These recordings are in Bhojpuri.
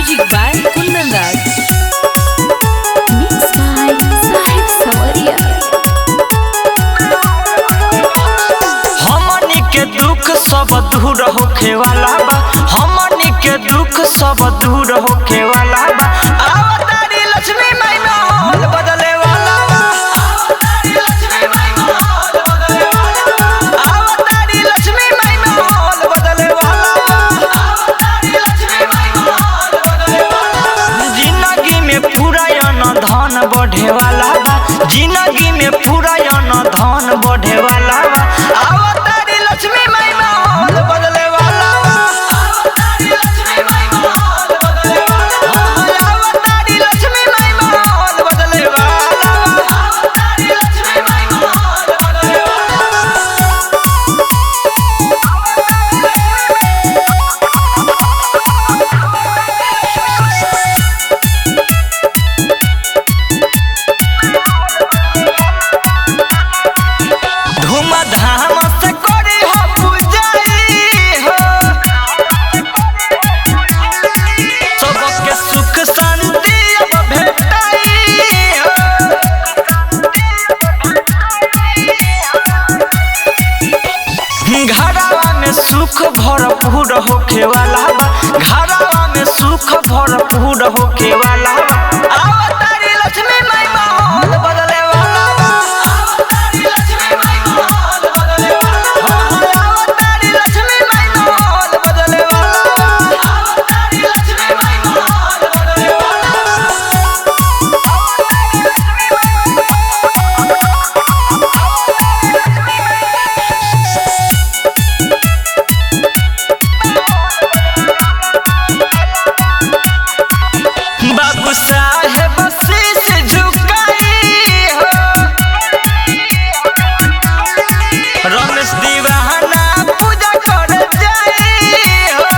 Music by Kundan Raj. Mixed by Sahib Sawaria. हमनी के दुख सब दूर होखे वाला बा, हमनी के दुख सब दूर होखे वाला बा। अवतारी लक्ष्मी माई माहौल बदले वाला बा, अवतारी लक्ष्मी माई माहौल बदले वाला बा, अवतारी लक्ष्मी माई माहौल बदले वाला बा, अवतारी लक्ष्मी माई माहौल बदले वाला बा। जिंदगी में पूरा धन बढ़े वाला बा, जिंदगी में पूरा धन बढ़े वाला बा। अवतारी लक्ष्मी माई माहौल बदले वाला बा, अवतारी लक्ष्मी माई माहौल बदले वाला बा, अवतारी लक्ष्मी माई माहौल बदले वाला बा, अवतारी लक्ष्मी माई माहौल बदले धूमधाम से करे हो पूजाई हो, सबके सुख शांति अब भेटाई हो। घरवा में सुख भरपूर होखे वाला बा, घरवा में सुख भरपूर होखे वाला बा। अवतारी लक्ष्मी माई माहौल बदले वाला बा, अवतारी लक्ष्मी माई माहौल बदले वाला बा, अवतारी लक्ष्मी माई माहौल बदले वाला बा, अवतारी लक्ष्मी माई माहौल बदले बाबू साहेब शीश झुकाई हो, रमेश दीवाना पूजा कर जाई हो।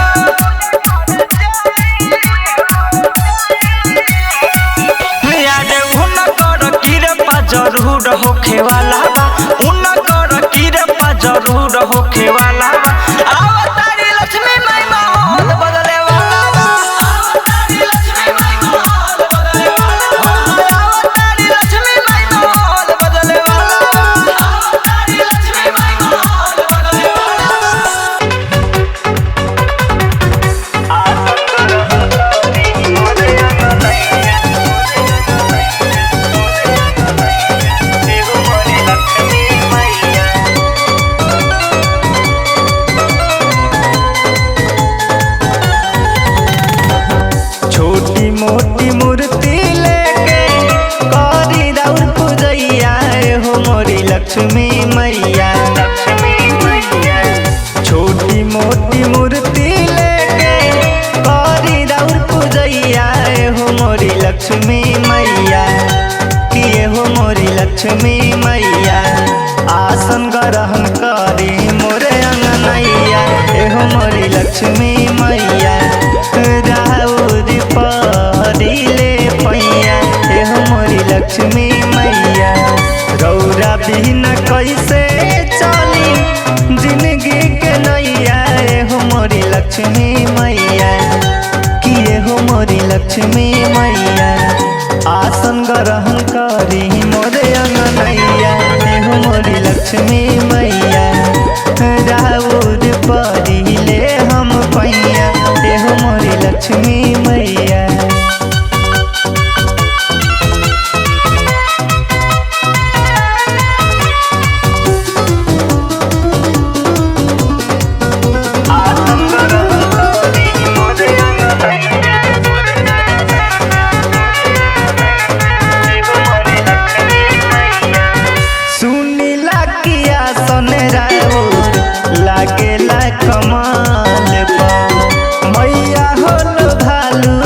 याद उनकर कृपा जरूर होखे वाला बा, उनकर कृपा जरूर होखे वाला बा। अवतारी लक्ष्मी माई माहौल बदले वाला बा, अवतारी लक्ष्मी माई माहौल बदले वाला बा, अवतारी लक्ष्मी माई माहौल बदले वाला बा, अवतारी लक्ष्मी माई माहौल बदले छोटी मोटी मूर्ति लेके करी राउर पूजैया हो मोरी लक्ष्मी मैया। छोटी मोटी मूर्ति लेके करी राउर पूजैया हो मोरी लक्ष्मी मैया, किए हो मोरी लक्ष्मी मैया। आसन ग्रहण करी मोरे अंगनैया हो मोरी लक्ष्मी मैया। राउर परिले पैया हो मोरी लक्ष्मी मैया। रौरा बिना कैसे चली जिंदगी के नैया हो मोरी लक्ष्मी मैया, किए हो मोरी लक्ष्मी मैया। आसन ग्रहण करी मोरे अंगनैया हो मोरी लक्ष्मी मैया। राउर परिले हम पैया हो मोरी लक्ष्मी मैया। सुनीला किया सोने राउर लागेला कमाल पा मैया होल भालू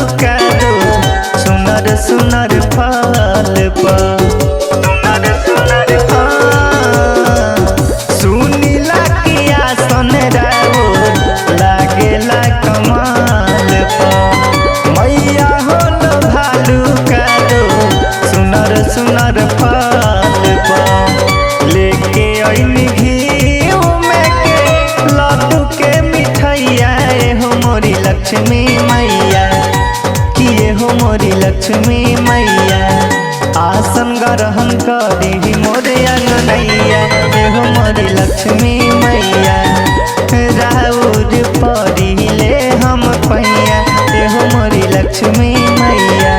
लक्ष्मी मैया।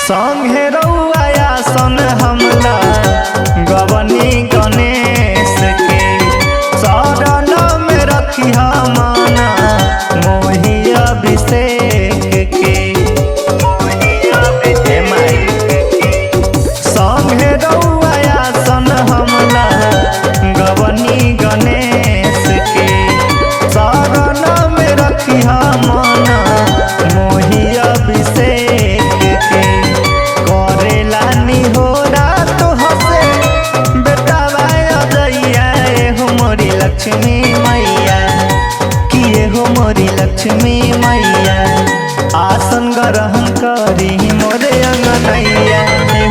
संगे रउआ आसन हमला गवनी गणेश के शरण में रखी माना मोहि अभिषेक के। हे माई संगे रउआ आसन हमला गवनी गणेश के शरण में रखी माना मोहि अभिषेक के। करेला निहोरा तो हसे बेटा भाया दैया हो मोरी लक्ष्मी मैया किए हो मोरी लक्ष्मी मैया। आसन ग्रहण करी मोरे अंगनैया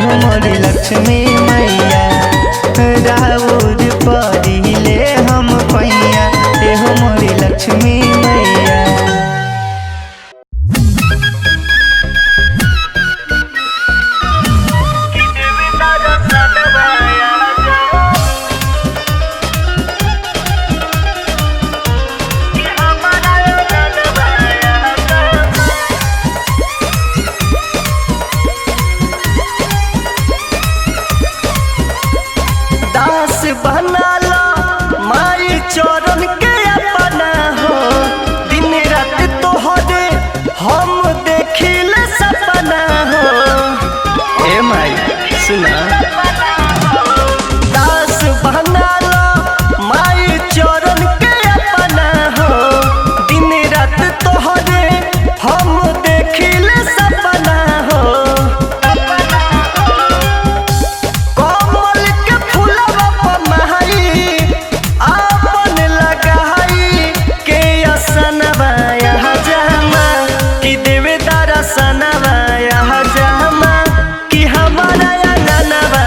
हो मोरी लक्ष्मी मैया। राउर परिले हम पैया हो मोरी लक्ष्मी मैया। दास बनाला माई चरण के अपना हो दिन रात तोहरे हम देखिल सपना हो। ए माई सुना दास बनाला माई चरण के अपना हो दिन रात तोहरे हम देखिल सपना हो। कमल के फूलवा पर महाई आपन लगाई के असनवा यहाँ जामा कि देवे दर्शनवा यहाँ जामा कि हमारा अंगनवा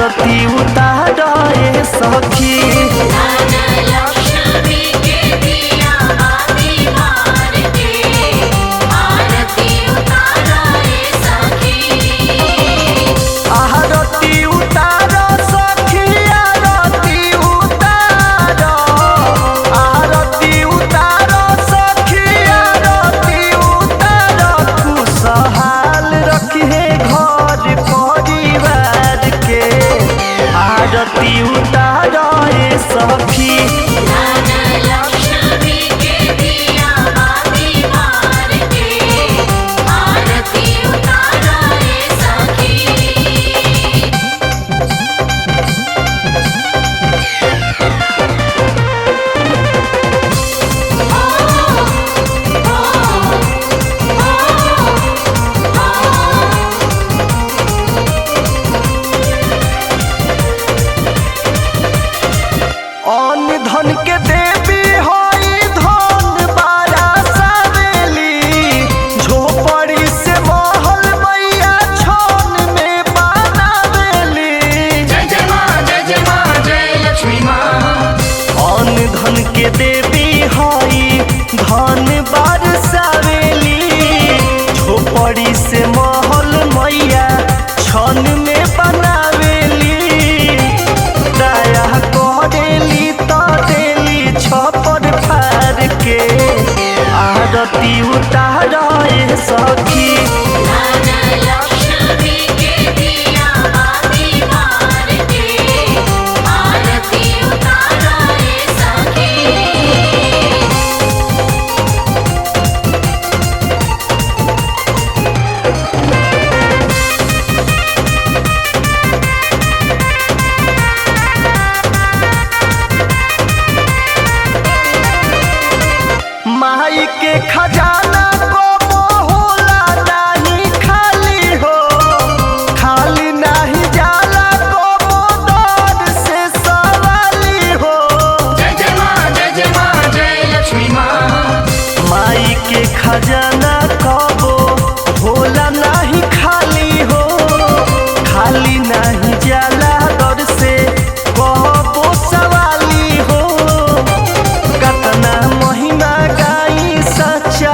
आरती उतारे सखी। लक्ष्मी के दिया बाती मार के आरती उतारो रे सखी। आरती उतारो सखी, आरती उतारो, आरती उतारो सखी, आरती उतारो। खुशहाल रखे घर परिवार के आरती उतारो रे सखी। लक्ष्मी के दिया बाती मार के आरती उतारो रे सखी। अन्न धन के देवी होई धन बारा सावेली। झोपड़ी से महल मैया छन में बनावेली। जय जय माँ जय लक्ष्मी माँ। अन्न धन के देवी होई धन बार सावेली। झोपड़ी से महल मैया छन में बनावेली। दया करेली तो देली छपर फार के आरती उतारे सखी। लक्ष्मी के दिया बाती मार के आरती उतारो रे सखी। माई के खजाना को होला नहीं खाली हो। खाली नहीं जाला को दर से सवाली हो। जय माँ जय लक्ष्मी माँ। माई के खजाना कबो होला नहीं खाली हो। खाली नहीं जाला दर से कबो सवाली हो। कतना महिमा गाई सच्चा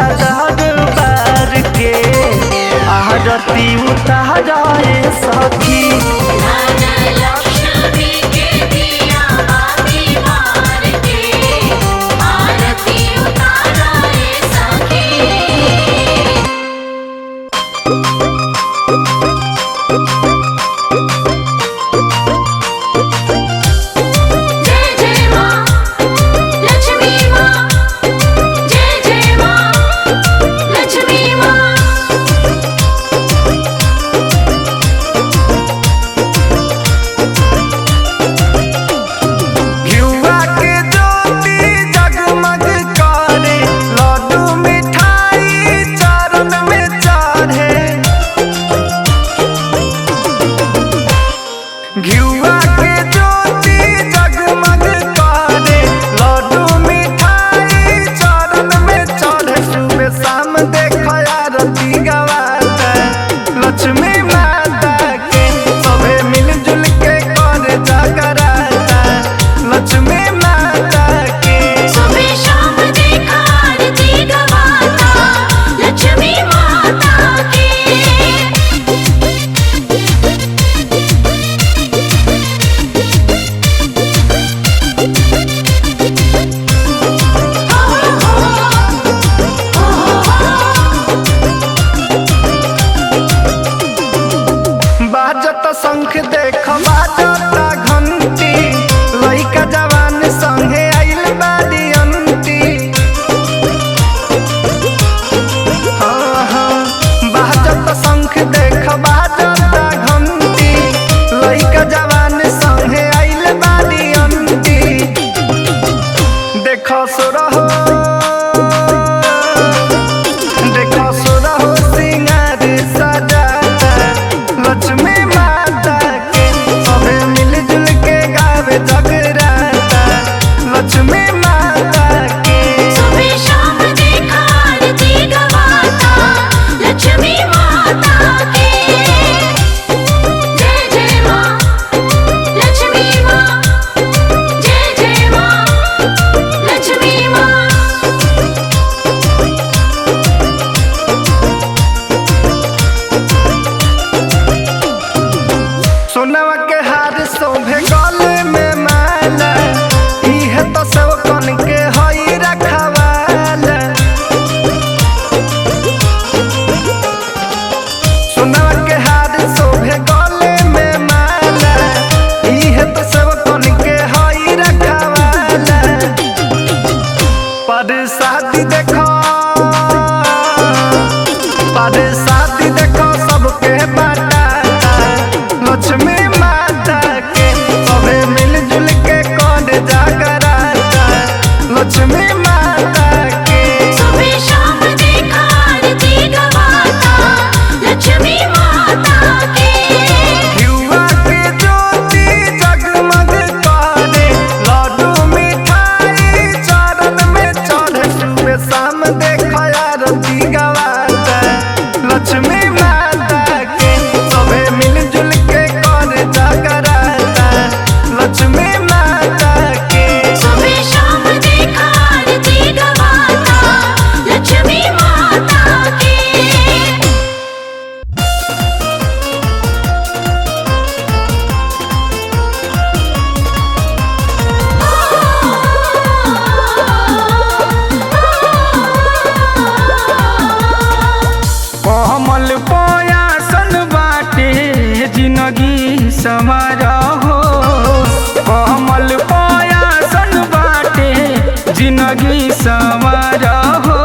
जिंदगी संवार हो।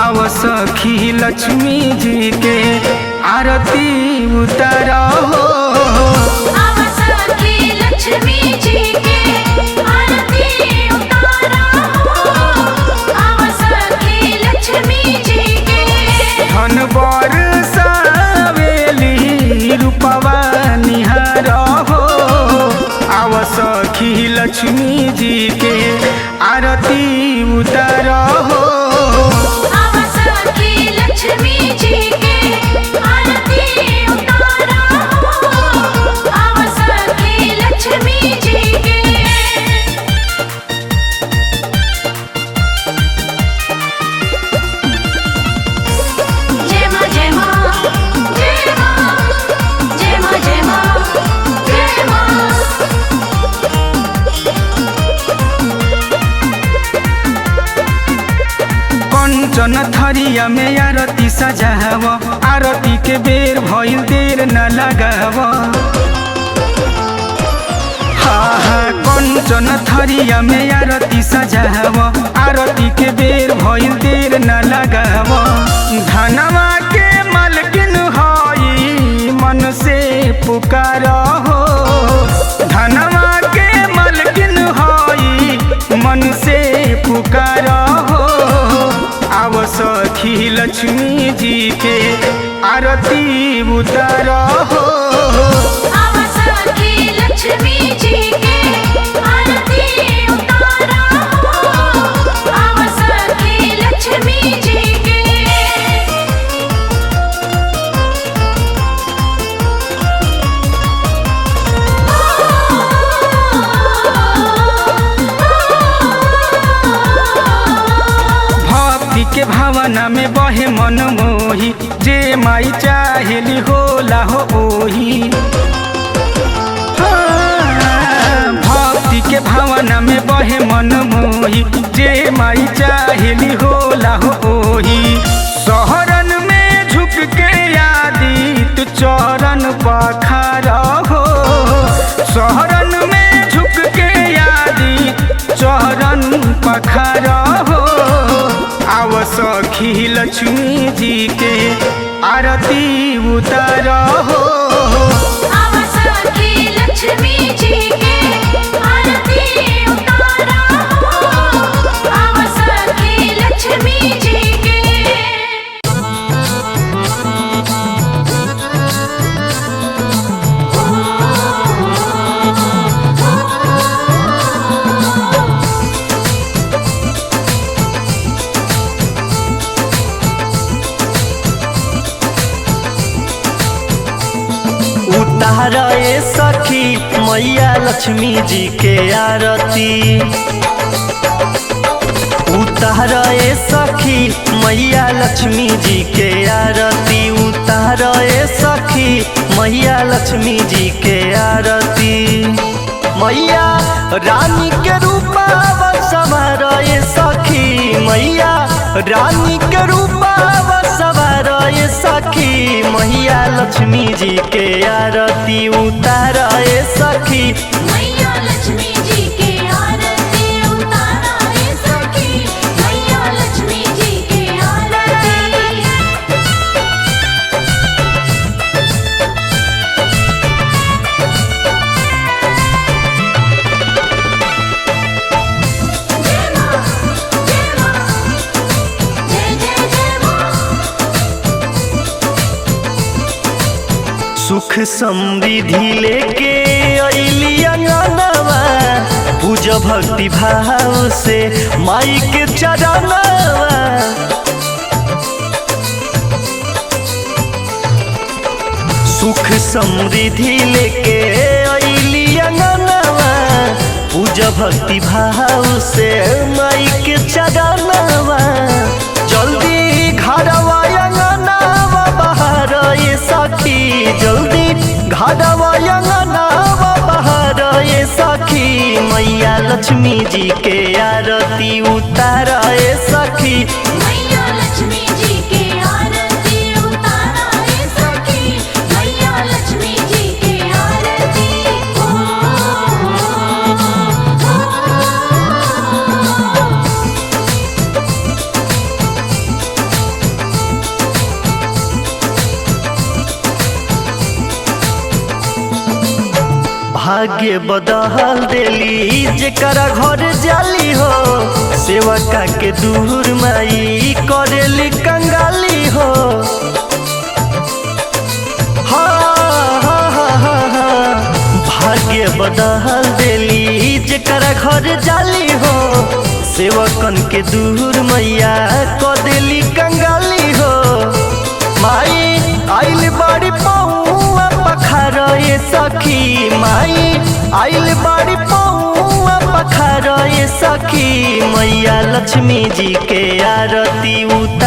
आव सखी लक्ष्मी जी के आरती उतार हो। आव सखी लक्ष्मी जी के आरती उतारा हो। आव सखी लक्ष्मी जी के धन बरसावेली रूपवा निहार हो। आव सखी लक्ष्मी जी के आरती उतार हो। आव सखी लक्ष्मी जी के आरती उतारा हो। आव सखी लक्ष्मी जी के जय मां जय मां जय मां जय मां जय मां जय मां। कंचन थरिया में आरती सजाव। आरती के बेर भइल देर न लगाव। हाँ हाँ कंचन थरिया में आरती सजाव। आरती के बेर भइल देर न लगाव। धनवा के मालकिन हई मन से पुकार हो। धनवा के मालकिन हई मन से पुकार हो। आव सखी लक्ष्मी जी के आरती उतार हो। आव सखी लक्ष्मी जी के आरती उतारा हो। आव सखी लक्ष्मी जी के भक्ति के भावना में बहे मन मोही। जे माई चाहेली होला हो ओही। हाँ, भक्ति के भावना में बहे मन मोही। जे माई चाहेली होला हो ओही। शहरन में झुक के आदित चरण पखार हो। शहरन में झुक के आदित चरण पखार हो। आव सखी लक्ष्मी जी के आरती उतार हो। आव सखी लक्ष्मी जी के आरती उतारा हो। आव सखी लक्ष्मी जी के उतार ए सखी मैया लक्ष्मी जी के आरती। उतार ए सखी मैया लक्ष्मी जी के आरती। उतार ए सखी मैया लक्ष्मी जी के आरती। मैया रानी के रूपा सवार ए सखी। मैया रानी के रूपा सवार ए सखी। मैया लक्ष्मी जी के आरती उतार ए सखी। मैया लक्ष्मी जी के आरती उतारा ए सखी। मैया लक्ष्मी जी के आरती जय मां जय मां जय जय जय मां। सुख समृद्धि लेके अइली अंगनवा। पूज भक्ति भाव से माई के चरणवा। सुख समृद्धि लेके अइली अंगनवा। पूज भक्ति भाव से माई के चरणवा। जल्दी घरवा अंगनवा बाहर ये सखी। जल्दी घरवा अंगनवा बाहर ये सखी। मैया लक्ष्मी जी के आरती उतार ए सखी। मैया लक्ष्मी जी के आरती उतारा ए सखी। मैया लक्ष्मी जी के आरती ओ भाग्य बदल देली जेकरा घर जाली हो सेवका के दूर माई करेली कंगाली हो भाग्य बदल देली जेकरा घर जाली हो सेवकन के दूर मैया कदेली कंगाली हो माई आइल बाड़ी पौआ पखार ये सखी माई आइल बाड़ी पौआ पखार ये सखी मैया लक्ष्मी जी के आरती उतार